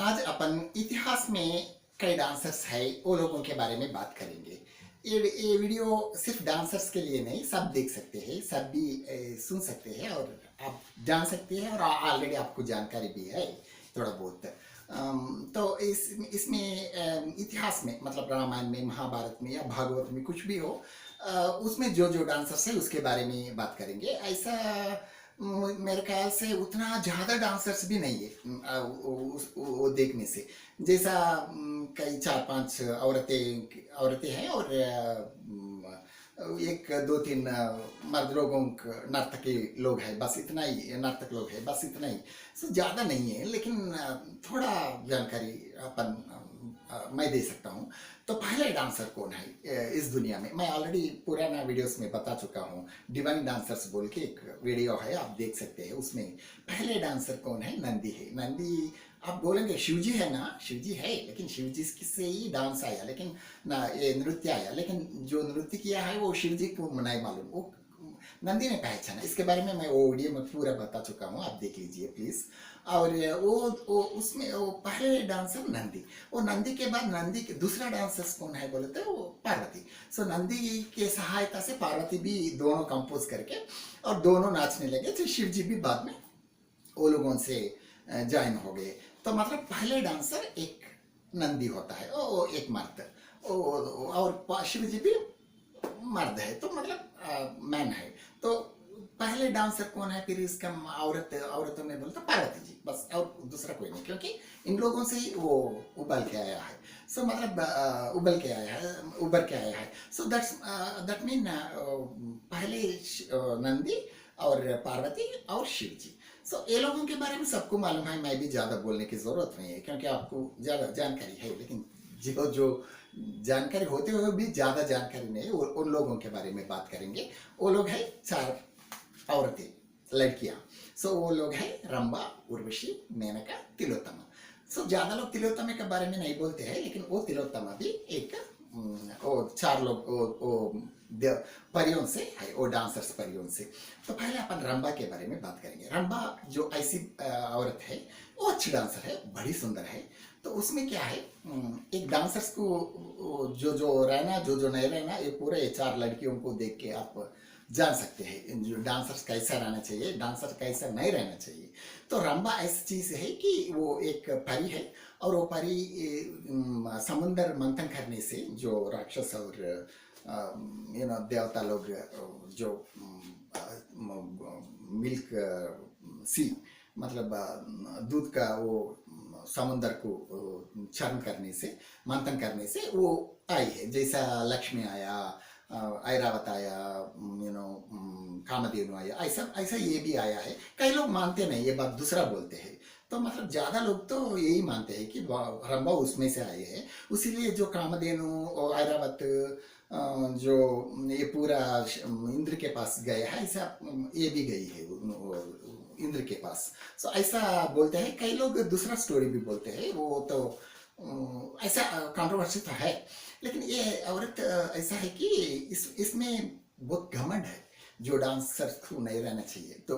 आज अपन इतिहास में कई डांसर्स है वो लोगों के बारे में बात करेंगे। ये वीडियो सिर्फ डांसर्स के लिए नहीं, सब देख सकते हैं, सब भी सुन सकते हैं और आप जान सकते हैं और ऑलरेडी आपको जानकारी भी है थोड़ा बहुत। तो इसमें इतिहास में मतलब रामायण में, महाभारत में या भागवत में कुछ भी हो, उसमें जो जो डांसर्स है उसके बारे में बात करेंगे। ऐसा मेरे ख्याल से उतना ज़्यादा डांसर्स भी नहीं है वो देखने से। जैसा कई चार पांच औरतें औरतें हैं और एक दो तीन मर्द लोगों नर्तकी लोग हैं, बस इतना ही, नर्तक लोग हैं बस इतना ही। सो ज़्यादा नहीं है, लेकिन थोड़ा जानकारी अपन मैं दे सकता हूँ। तो पहले डांसर कौन है इस दुनिया में, मैं ऑलरेडी पुराना वीडियोस में बता चुका हूँ। डिवाइन डांसर्स बोल के एक वीडियो है, आप देख सकते हैं। उसमें पहले डांसर कौन है, नंदी है। नंदी आप बोलेंगे शिवजी है ना, शिवजी है, लेकिन शिवजी से ही डांस आया, लेकिन ना ये नृत्य आया, लेकिन जो नृत्य किया है वो शिवजी को नहीं मालूम, वो नंदी ने पहचाना। इसके बारे में मैं वो वीडियो में पूरा बता चुका हूँ, आप देख लीजिए प्लीज। और वो उसमें वो पहले डांसर नंदी। वो नंदी के बाद नंदी के दूसरा डांसर कौन है बोले तो वो पार्वती। सो नंदी के सहायता से पार्वती भी दोनों कंपोज करके और दोनों नाचने लगे। तो शिव जी भी बाद में वो लोगों से ज्वाइन हो गए। तो मतलब पहले डांसर एक नंदी होता है, वो एक मर्द, और शिव जी भी मर्द है, तो मतलब मैन है। तो पहले डांसर कौन है, फिर इसका औरतों में बोलते पार्वती जी, बस और दूसरा कोई नहीं, क्योंकि इन लोगों से ही वो उबल के आया है। सो मतलब उबर के आया है। सो दैट मीन पहले नंदी और पार्वती और शिव जी। सो ये लोगों के बारे में सबको मालूम है, मैं भी ज़्यादा बोलने की ज़रूरत नहीं है क्योंकि आपको ज़्यादा जानकारी है। लेकिन जो जो जानकारी होते हुए भी ज़्यादा जानकारी नहीं है, उन लोगों के बारे में बात करेंगे। वो लोग हैं चार औरतें, लड़कियां। सो वो लोग हैं रंबा, उर्वशी, मेनका, तिलोत्तमा। सो ज़्यादा लोग तिलोत्तमा के बारे में नहीं बोलते हैं, लेकिन वो तिलोत्तमा भी एक वो चार लोग वो परियों से है, वो डांसर्स परियों से। तो पहले अपन रंबा के बारे में बात करेंगे। रंबा जो ऐसी औरत है, वो अच्छी डांसर है, बड़ी सुंदर है। तो उसमें क्या है, एक डांसर्स को जो जो रहना, जो जो नहीं रहना, ये पूरे चार लड़कियों को देख के आप जान सकते हैं जो डांसर्स कैसा रहना चाहिए, डांसर कैसा नहीं रहना चाहिए। तो रंबा ऐसी चीज है कि वो एक परी है, और वो परी समुंदर मंथन करने से जो राक्षस और देवता लोग जो मिल्क सी मतलब दूध का वो समुंदर को चर्न करने से, मंथन करने से वो आई है। जैसा लक्ष्मी आया, ऐरावत आया, कामधेनु आया, ऐसा ऐसा ये भी आया है। कई लोग मानते नहीं, ये बात दूसरा बोलते हैं। तो मतलब ज्यादा लोग तो यही मानते हैं कि रंबा उसमें से आए हैं। उसीलिए जो कामधेनु और ऐरावत जो ये पूरा इंद्र के पास गया है, ऐसा ये भी गई है इंद्र के पास। सो ऐसा बोलते हैं। कई लोग दूसरा स्टोरी भी बोलते हैं, वो तो ऐसा कंट्रोवर्सी तो है। लेकिन ये औरत ऐसा है कि इसमें बहुत घमंड है, जो डांसर को नहीं रहना चाहिए। तो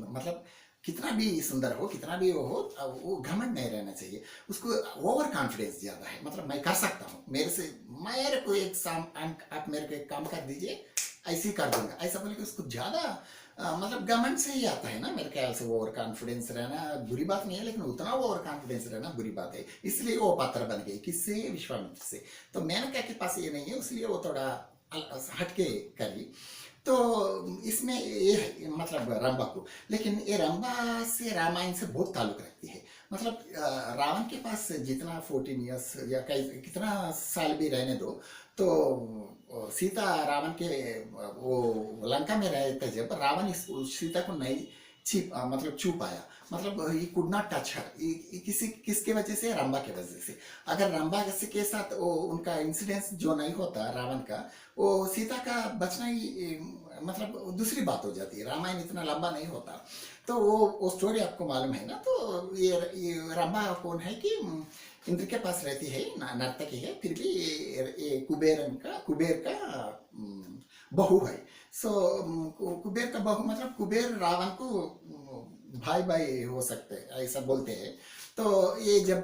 मतलब कितना भी सुंदर हो, कितना भी वो घमंड नहीं रहना चाहिए। उसको ओवर कॉन्फिडेंस ज्यादा है, मतलब मैं कर सकता हूँ, मेरे को आप मेरे को एक काम कर दीजिए, ऐसे ही कर दूंगा, ऐसा बोले कि उसको ज्यादा मतलब घमंड से ही आता है ना। मेरे ख्याल से वो ओवर कॉन्फिडेंस रहना बुरी बात नहीं है, लेकिन उतना ओवर कॉन्फिडेंस रहना बुरी बात है। इसलिए वो पात्र बन गई, किससे, विश्वामित्र से। तो मेनका के पास ये नहीं है, इसलिए वो थोड़ा हटके करी। तो इसमें ये है मतलब रंबा को। लेकिन ये रंबा से रामायण से बहुत ताल्लुक रखती है। मतलब रावण के पास जितना 14 ईयर्स या कितना साल भी रहने दो, तो सीता रावण के वो लंका में रहते जब रावण उस सीता को नहीं मतलब छू पाया। मतलब he could not touch her, किसके वजह से, रंबा के वजह से। अगर रंबा के साथ वो उनका इंसिडेंस जो नहीं होता रावण का, वो सीता का बचना ही मतलब दूसरी बात हो जाती है। रामायण इतना लंबा नहीं होता। तो वो स्टोरी आपको मालूम है ना। तो ये रंबा कौन है कि इंद्र के पास रहती है, नर्तकी है, फिर भी ये कुबेर का बहू है। सो कुबेर का बहू मतलब कुबेर रावण को भाई भाई हो सकते हैं, ऐसा बोलते हैं। तो ये जब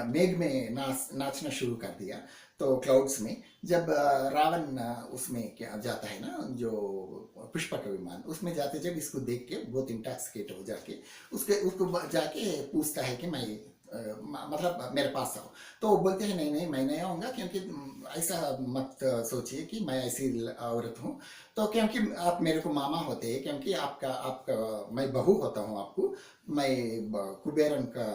मेघ में नाचना शुरू कर दिया, तो क्लाउड्स में जब रावण उसमें क्या जाता है ना, जो पुष्पक विमान उसमें जाते, जब इसको देख के बहुत इंटॉक्सिकेट हो जाके उसको जाके पूछता है कि मैं मतलब मेरे पास आओ। तो वो बोलते हैं नहीं नहीं मैं नहीं आऊँगा, क्योंकि ऐसा मत सोचिए कि मैं ऐसी औरत हूँ। तो क्योंकि आप मेरे को मामा होते हैं, क्योंकि आपका आपका मैं बहू होता हूँ आपको, मैं कुबेरन का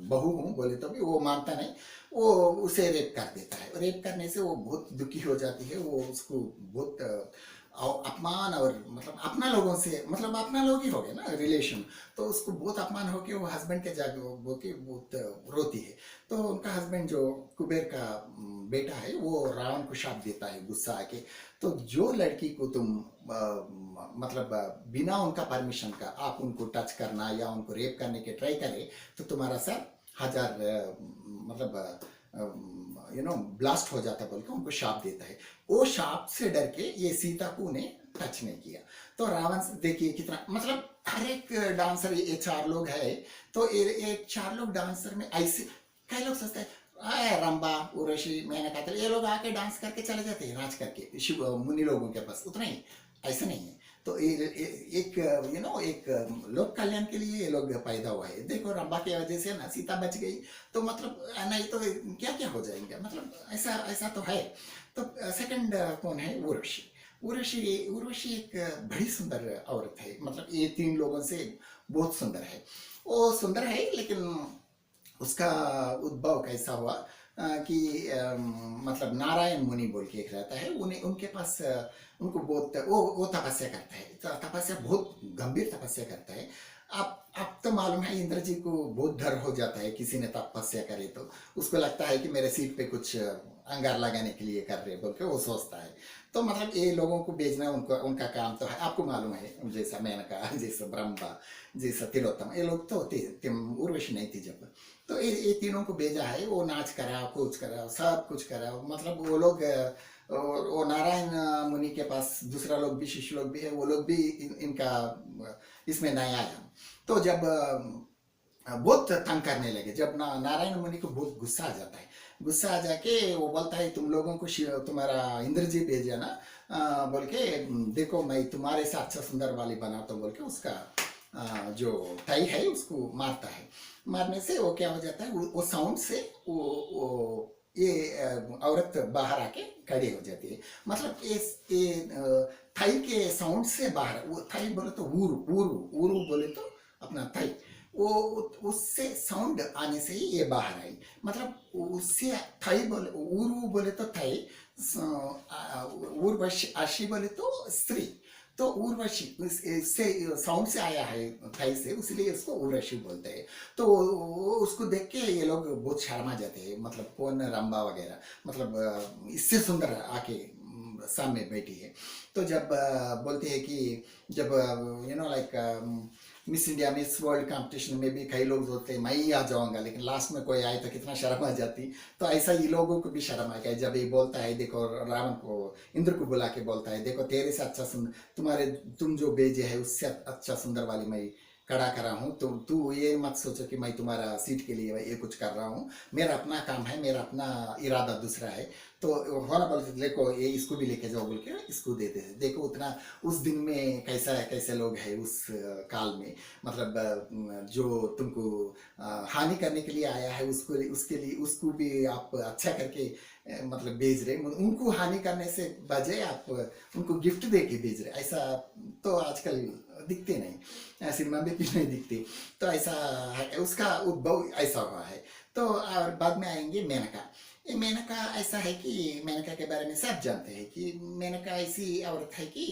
बहू हूँ बोले तो भी वो मानता नहीं। वो उसे रेप कर देता है, रेप करने से वो बहुत दुखी हो जाती है, वो उसको बहुत अपमान, और मतलब अपना लोगों से, मतलब अपना लोग ही हो गए ना रिलेशन, तो उसको बहुत अपमान होके वो हस्बैंड के जाके वो के बहुत रोती है। तो उनका हस्बैंड जो कुबेर का बेटा है, वो रावण को शाप देता है गुस्सा आके। तो जो लड़की को तुम मतलब बिना उनका परमिशन का आप उनको टच करना या उनको रेप करने के ट्राई करे, तो तुम्हारा सर हजार मतलब ब्लास्ट हो जाता बोल के उनको शाप देता है। वो शाप से डर के ये सीता को उन्हें टच नहीं किया। तो रावण देखिए कितना, मतलब हर एक डांसर, ये चार लोग है, तो ये चार लोग डांसर में ऐसे, कई लोग सोचते हैं रंबा उर्वशी मेनका, तो ये लोग आके डांस करके चले जाते हैं नाच करके शिव मुनि लोगों के पास, उतना ही, ऐसा नहीं है। तो एक एक लोक कल्याण के लिए ये लोग पैदा हुआ है। देखो रंबा की वजह से ना सीता बच गई, तो मतलब नहीं तो क्या क्या हो जाएंगे, मतलब ऐसा ऐसा तो है। तो सेकंड कौन है, उर्वशी। उर्वशी उर्वशी एक बड़ी सुंदर औरत है, मतलब ये तीन लोगों से बहुत सुंदर है। वो सुंदर है, लेकिन उसका उद्भव कैसा हुआ कि मतलब नारायण मुनि बोल के एक रहता है, उन्हें उनके पास उनको बहुत वो तपस्या करता है, तपस्या बहुत गंभीर तपस्या करता है। आप तो मालूम है इंद्र जी को बहुत डर हो जाता है, किसी ने तपस्या करे तो उसको लगता है कि मेरे सीट पे कुछ अंगार लगाने के लिए कर रहे बोल के वो सोचता है। तो मतलब ये लोगों को भेजना उनको उनका काम तो है, आपको मालूम है, जैसा मेनका, जैसा ब्रह्मा, जैसा तिलोत्तम, ये लोग तो उर्वशी नहीं थी जब। तो ये तीनों को भेजा है, वो नाच करा, कुछ करा, सब कुछ करा, मतलब वो लोग वो नारायण मुनि के पास दूसरा लोग भी, शिष्य लोग भी है, वो लोग भी इनका इसमें नहीं आया। तो जब बहुत तंग करने लगे, जब नारायण मुनि को बहुत गुस्सा आ जाता है, गुस्सा आ जाके वो बोलता है तुम लोगों को तुम्हारा इंद्र जी भेजा ना बोल के, देखो मैं तुम्हारे से अच्छा सुंदर वाली बनाता हूँ बोल के उसका जो ताई है उसको मारता है। मारने से वो क्या हो जाता है, वो साउंड से वो ये औरत बाहर आके खड़ी हो जाती है। मतलब ये थाई के साउंड से बाहर, वो थाई बोले तो ऊरू ऊरू ऊरू बोले तो अपना थाई, वो उससे साउंड आने से ही ये बाहर आई। मतलब उससे थाई बोले, ऊरू बोले तो थाई, उर्वशी बोले तो स्त्री। तो उर्वशी इससे साउंड से आया है थाई से, इसलिए इसको उर्वशी बोलते हैं। तो उसको देख के ये लोग बहुत शर्मा जाते हैं, मतलब कौन रंबा वगैरह, मतलब इससे सुंदर आके सामने बैठी है। तो जब बोलते हैं कि जब like miss India, miss world competition में भी कई लोग होते हैं मैं ही आ जाऊंगा, लेकिन लास्ट में कोई आए तो कितना शर्म आ जाती। तो ऐसा ये लोगों को भी शर्म आ गया जब ये बोलता है, देखो रावण को, इंद्र को बुला के बोलता है, देखो तेरे से अच्छा तुम्हारे तुम जो भेजे है उससे अच्छा सुंदर वाली मैं खड़ा करा हूँ, तो तू ये मत सोचो कि मैं तुम्हारा सीट के लिए ये कुछ कर रहा हूँ, मेरा अपना काम है, मेरा अपना इरादा दूसरा है। तो होना बोलते देखो ये इसको भी लेके जाओ बोल के इसको देते थे। देखो उतना उस दिन में कैसा कैसे लोग हैं उस काल में, मतलब जो तुमको हानि करने के लिए आया है उसको, उसके लिए उसको भी आप अच्छा करके मतलब भेज रहे, उनको हानि करने से बजाय आप उनको गिफ्ट दे के भेज रहे। ऐसा तो आजकल दिखते नहीं, सिनेमा में भी नहीं दिखते। तो ऐसा है, उसका उद्भव ऐसा हुआ है। तो और बाद में आएंगे मेनका। ये मेनका ऐसा है कि मेनका के बारे में सब जानते हैं कि मेनका ऐसी औरत है कि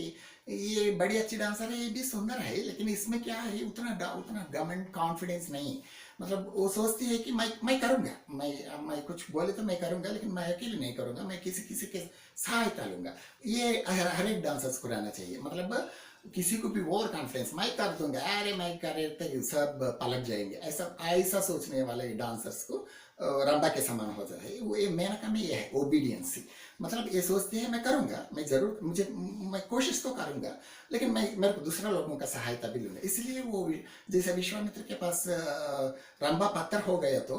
ये बड़ी अच्छी डांसर है, ये भी सुंदर है, लेकिन इसमें क्या है उतना गवर्नमेंट कॉन्फिडेंस नहीं। मतलब वो सोचती है कि मैं करूँगा, मैं कुछ बोले तो मैं करूँगा, लेकिन मैं अकेले नहीं करूँगा, मैं किसी किसी के सहायता लूँगा। ये हर एक डांसर्स को रहना चाहिए, मतलब किसी को भी ओवर कॉन्फिडेंस मैं कर दूंगा, अरे मैं करे तो सब पलट जाएंगे, ऐसा ऐसा सोचने वाले डांसर्स को रंबा के समान हो जाए। वो ये मेनका में ये है ओबीडियंसी, मतलब ये सोचते हैं मैं करूँगा, मैं ज़रूर मुझे मैं कोशिश तो करूँगा, लेकिन मैं मेरे को दूसरा लोगों का सहायता भी लूँगा। इसलिए वो जैसे विश्वामित्र के पास रंबा पत्थर हो गया तो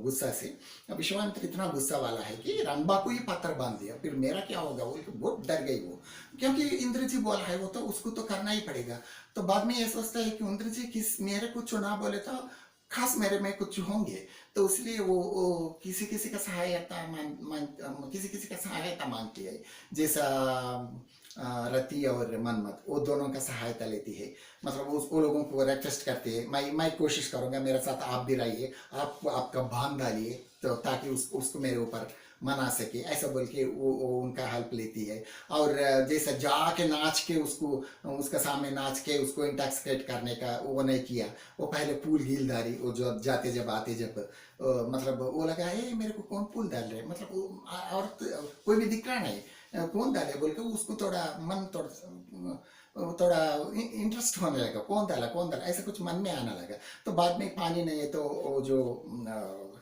गुस्सा से, विश्वामित्र इतना गुस्सा वाला है कि रंबा को ही पत्थर बांध दिया, फिर मेरा क्या होगा वो बहुत डर गई वो, क्योंकि इंद्र जी बोला है वो तो उसको तो करना ही पड़ेगा। तो बाद में ये सोचता है कि इंद्र जी किस मेरे कुछ ना बोले तो खास मेरे में कुछ होंगे, तो इसलिए वो किसी किसी का सहायता किसी किसी का सहायता मांगती है, जैसा रति और मनमत वो दोनों का सहायता लेती है। मतलब वो लोगों को रिक्वेस्ट करती है, मैं कोशिश करूंगा, मेरे साथ आप भी रहिए, आप आपका बांध डालिए, तो ताकि उसको मेरे ऊपर मना सके, ऐसा बोल के वो उनका हेल्प लेती है। और जैसा जाके नाच के उसको उसका सामने नाच के उसको इंटॉक्सिकेट करने का वो नहीं किया, वो पहले पूल गीलदारी, वो जो जाते जब आते जब मतलब वो लगा है मेरे को कौन पूल डाल रहे, मतलब और कोई भी दिख रहा नहीं, कौन डाले बोल के उसको थोड़ा मन थोड़ा इंटरेस्ट होने लगा, कौन डाला ऐसा कुछ मन में आने लगा। तो बाद में पानी नहीं है तो वो जो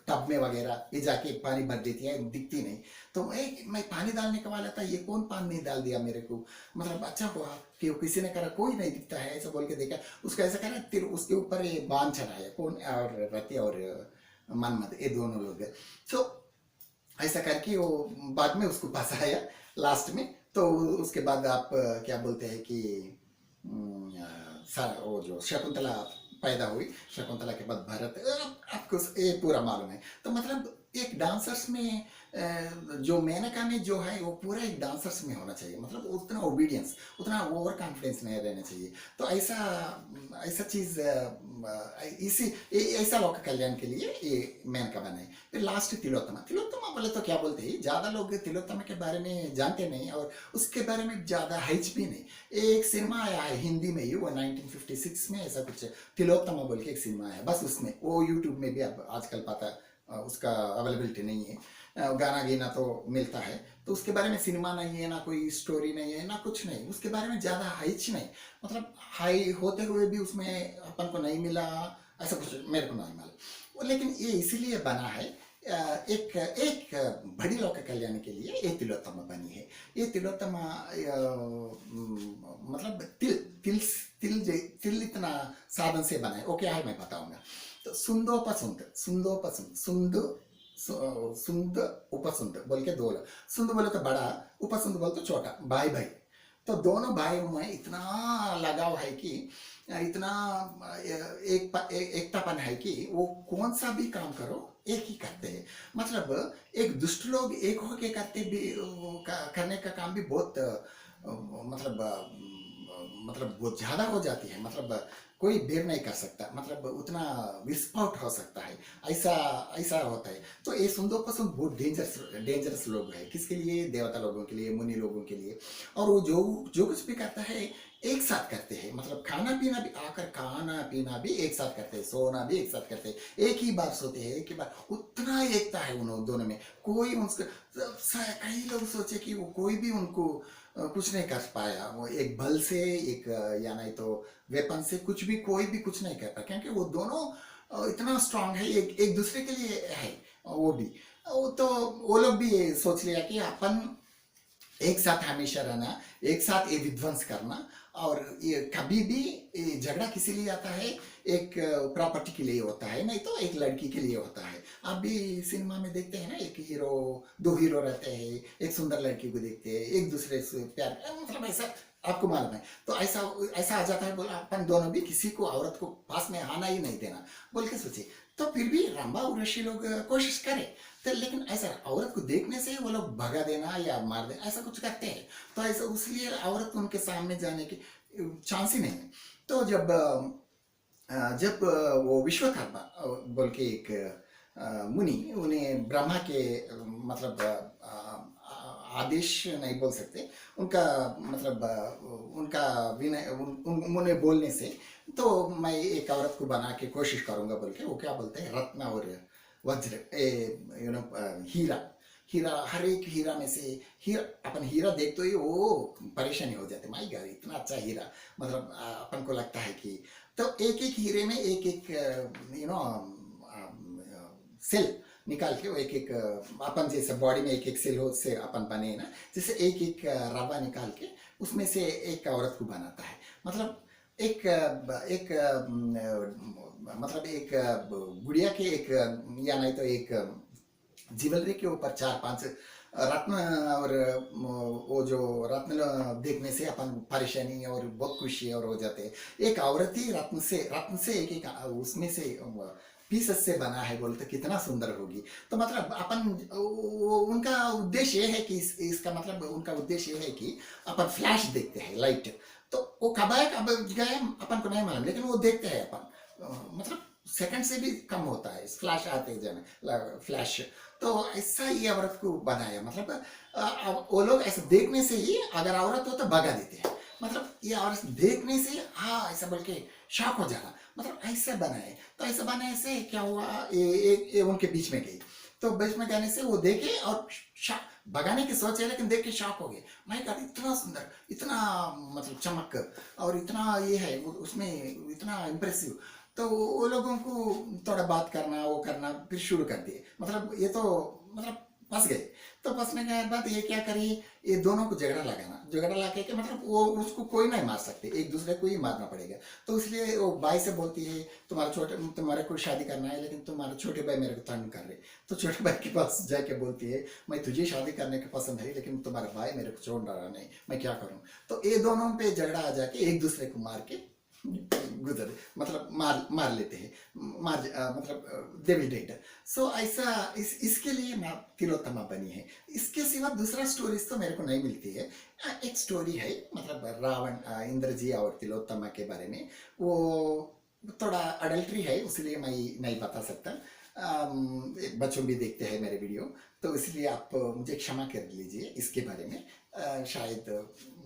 टब में वगैरह ये जाके पानी भर देती है, दिखती नहीं, तो मैं पानी डालने का वाला था, ये कौन पानी डाल दिया मेरे को, मतलब अच्छा हुआ कि किसी ने कहा कोई नहीं दिखता है, ऐसा बोल के देखा, उसका ऐसा करा फिर उसके ऊपर ये बांध चढ़ाया, कौन और रति और मनमत ये दोनों लोग। तो ऐसा करके वो बाद में उसको फंसाया लास्ट में। तो उसके बाद आप क्या बोलते हैं कि वो जो शकुंतला पैदा हुई, शकुंतला के बाद भरत, आपको ये पूरा मालूम है। तो मतलब एक डांसर्स में जो मेनका में जो है वो पूरा एक डांसर्स में होना चाहिए, मतलब उतना ओबीडियंस, उतना ओवर कॉन्फिडेंस नहीं रहना चाहिए। तो ऐसा ऐसा चीज इसी ऐसा लोक कल्याण के लिए ये मेनका बनाए। फिर लास्ट तिलोत्तमा, तिलोत्तमा बोले तो क्या बोलते हैं, ज्यादा लोग तिलोत्तमा के बारे में जानते नहीं और उसके बारे में ज्यादा हाइच भी नहीं। एक सिनेमा आया है हिंदी में ही, वो 1956 में ऐसा कुछ तिलोत्तमा बोल के एक सिनेमा आया, बस उसमें वो यूट्यूब में भी अब आजकल पता उसका अवेलेबिलिटी नहीं है, गाना गीना तो मिलता है, तो उसके बारे में सिनेमा नहीं है, ना कोई स्टोरी नहीं है, ना कुछ नहीं, उसके बारे में ज़्यादा हाइच नहीं, मतलब हाई होते हुए भी उसमें अपन को नहीं मिला, ऐसा कुछ मेरे को नहीं मालूम। लेकिन ये इसीलिए बना है एक एक बड़ी लोक कल्याण के लिए ये तिलोत्तमा बनी है। ये तिलोत्तमा मतलब तिल तिल तिल तिल इतना साधन से बना है, वो क्या है मैं बताऊंगा। तो सुंदोपसुंद, सुंदोपसुंद, सुंद उपसुंद बोल के दो, सुंद बोले तो बड़ा, उपसुंद बोले तो छोटा, भाई भाई। तो दोनों भाइयों में इतना लगाव है कि इतना एकतापन है कि वो कौन सा भी काम करो एक ही करते हैं। मतलब एक दुष्ट लोग एक होके करते भी करने का काम भी बहुत मतलब बहुत ज्यादा हो जाती है, मतलब कोई बेर नहीं कर सकता, मतलब उतना विस्फोट हो सकता है, ऐसा ऐसा होता है। तो ये सुंदोपसुंद बहुत डेंजरस लोग है, किसके लिए, देवता लोगों के लिए, मुनि लोगों के लिए। और वो जो जो कुछ भी करता है एक साथ करते हैं, मतलब खाना पीना भी, आकर खाना पीना भी एक साथ करते हैं, सोना भी एक साथ करते हैं, एक ही बार सोते हैं, एक ही बार, उतना एकता है उन दोनों में। कोई उनका, कई लोग सोचे कि वो कोई भी उनको कुछ नहीं कर पाया, वो एक बल से एक या नहीं तो वेपन से कुछ भी, कोई भी कुछ नहीं कर पाया, क्योंकि वो दोनों इतना स्ट्रांग है, एक दूसरे के लिए है। वो भी तो वो लोग भी ये सोच लिया कि अपन एक साथ हमेशा रहना, एक साथ ये विध्वंस करना, और ये कभी भी ये झगड़ा किसी लिए आता है, एक प्रॉपर्टी के लिए होता है, नहीं तो एक लड़की के लिए होता है। आप भी सिनेमा में देखते हैं ना, एक हीरो, दो हीरो रहते हैं, एक सुंदर लड़की को देखते हैं, एक दूसरे से प्यार, मतलब ऐसा आपको मालूम है। तो ऐसा ऐसा आ जाता है, बोला अपन दोनों भी किसी को, औरत को पास में आना ही नहीं देना बोल के सोचे। तो फिर भी रंभा उर्वशी लोग कोशिश करें, तो लेकिन ऐसा औरत को देखने से वो लोग भगा देना या मार देना ऐसा कुछ करते हैं, तो ऐसा उसलिए औरत उनके सामने जाने की चांस ही नहीं है। तो जब वो विश्वकर्मा बोल के एक मुनि, उन्हें ब्रह्मा के मतलब आदेश नहीं बोल सकते, उनका मतलब उनका विनय उन्हें बोलने से, तो मैं एक औरत को बना के कोशिश करूंगा बोल के, वो क्या बोलते हैं, रत्न और वज्र, हीरा, हीरा, हर एक हीरा में से, हीरा अपन हीरा देख तो ही वो परेशानी हो जाते, माई गॉड इतना अच्छा हीरा, मतलब अपन को लगता है कि, तो एक एक हीरे में एक एक सेल, निकाल के वो एक एक अपन जैसे बॉडी में एक एक सेल हो से अपन बने ना, जैसे एक एक रवा निकाल के उसमें से एक औरत को बनाता है। मतलब एक एक मतलब एक गुड़िया के एक या नहीं तो एक ज्वेलरी के ऊपर चार पांच रत्न, और वो जो रत्न देखने से अपन परेशानी और बहुत खुशी और हो जाते हैं। एक औरत ही रत्न से एक एक उसमें से पीसेस से बना है बोलते कितना सुंदर होगी। तो मतलब अपन उनका उद्देश्य ये है कि इसका मतलब उनका उद्देश्य ये है कि अपन फ्लैश देखते हैं लाइट, तो वो कब आया कब गया अपन को नहीं मालूम, लेकिन वो देखते हैं अपन मतलब सेकंड से भी कम होता है फ्लैश आते जन फ्लैश। तो ऐसा ही औरत को बनाया, मतलब वो लोग ऐसा देखने से ही अगर औरत हो तो भगा देते हैं, मतलब ये औरत देखने से हाँ ऐसा बोल के शॉक हो जाना, मतलब ऐसा बनाए। तो ऐसा बनाने से क्या हुआ, ये उनके बीच में गई, तो बीच में जाने से वो देखे और भगाने की सोचे लेकिन देख के शॉक हो गए। मैं कहती इतना सुंदर, इतना मतलब चमक और इतना ये है उसमें इतना इम्प्रेसिव। तो वो लोगों को थोड़ा बात करना वो करना फिर शुरू कर दिए, मतलब ये तो मतलब फंस गए। तो फंसने के बाद ये क्या करी, ये दोनों को झगड़ा लगाना, झगड़ा लगा के मतलब वो उसको कोई नहीं मार सकते, एक दूसरे को ही मारना पड़ेगा। तो इसलिए वो भाई से बोलती है तुम्हारे को शादी करना है लेकिन तुम्हारे छोटे भाई मेरे को तंग कर रहे। तो छोटे भाई के पास जाके बोलती है मैं तुझे शादी करने के पसंद है लेकिन तुम्हारा भाई मेरे को छोड़ रहा नहीं, मैं क्या करूं। तो ये दोनों पे झगड़ा आ जाके एक दूसरे को मार के गुजर मतलब मार मार लेते हैं, मतलब दे विल डेट। सो ऐसा इसके लिए माँ तिलोत्तमा बनी है। इसके सिवा दूसरा स्टोरीज तो मेरे को नहीं मिलती है। एक स्टोरी है मतलब रावण इंद्र जी और तिलोत्तमा के बारे में, वो थोड़ा अडल्ट्री है इसलिए मैं नहीं बता सकता। बच्चों भी देखते हैं मेरे वीडियो, तो इसलिए आप मुझे क्षमा कर लीजिए इसके बारे में। शायद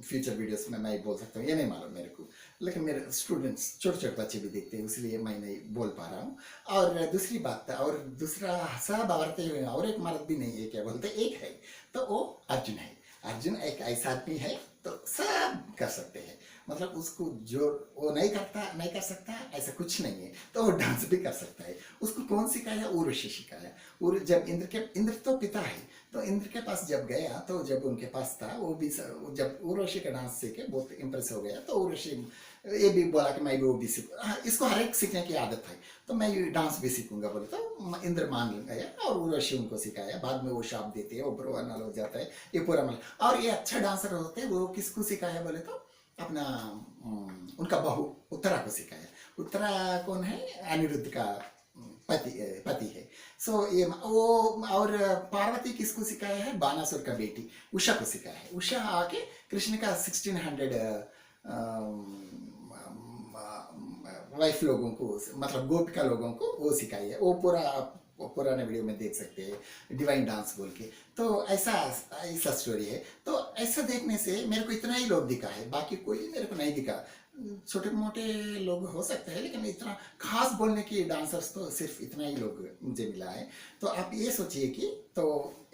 फ्यूचर वीडियोस में मैं बोल सकता हूँ, ये नहीं मालूम मेरे को, लेकिन मेरे स्टूडेंट्स छोटे छोटे बच्चे भी देखते हैं इसलिए मैं नहीं बोल पा रहा हूँ। और दूसरी बात, और दूसरा सब औरतें हुए और एक मर्द भी नहीं है क्या बोलते, एक है तो वो अर्जुन है। अर्जुन एक ऐसा आदमी है तो सब कर सकते हैं, मतलब उसको जो वो नहीं कर सकता ऐसा कुछ नहीं है। तो वो डांस भी कर सकता है। उसको कौन सिखाया, उर्वशी सिखाया। और जब इंद्र तो पिता है, तो इंद्र के पास जब गया तो जब उनके पास था वो भी जब उर्वशी का डांस सीखे बहुत इम्प्रेस हो गया। तो उर्वशी ये भी बोला कि मैं भी वो भी इसको हर एक सीखने की आदत है तो मैं ये डांस भी सीखूंगा बोले। तो इंद्र मान गया और उर्वशी उनको सिखाया। बाद में वो शाप देते हैं, वो ब्रोहनल हो जाता है, ये पूरा मतलब। और ये अच्छा डांसर होते हैं, वो किसको सिखाया बोले तो अपना उनका बहू उत्तरा को सिखाया। उत्तरा कौन है, अनिरुद्ध का पति है। सो ये वो, और पार्वती किसको सिखाया है, बानासुर का बेटी उषा को सिखाया है। उषा आके कृष्ण का 1600 वाइफ लोगों को मतलब गोपिका लोगों को वो सिखाई है। वो पूरा पुराने वीडियो में देख सकते हैं, डिवाइन डांस बोल के। तो ऐसा ऐसा स्टोरी है। तो ऐसा देखने से मेरे को इतना ही लोग दिखा है, बाकी कोई मेरे को नहीं दिखा। छोटे मोटे लोग हो सकते हैं लेकिन इतना खास बोलने की डांसर्स तो सिर्फ इतना ही लोग मुझे मिला है। तो आप ये सोचिए कि तो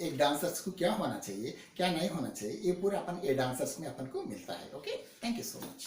एक डांसर्स को क्या होना चाहिए क्या नहीं होना चाहिए, ये पूरा अपन ये डांसर्स में अपन को मिलता है। Okay, thank you so much.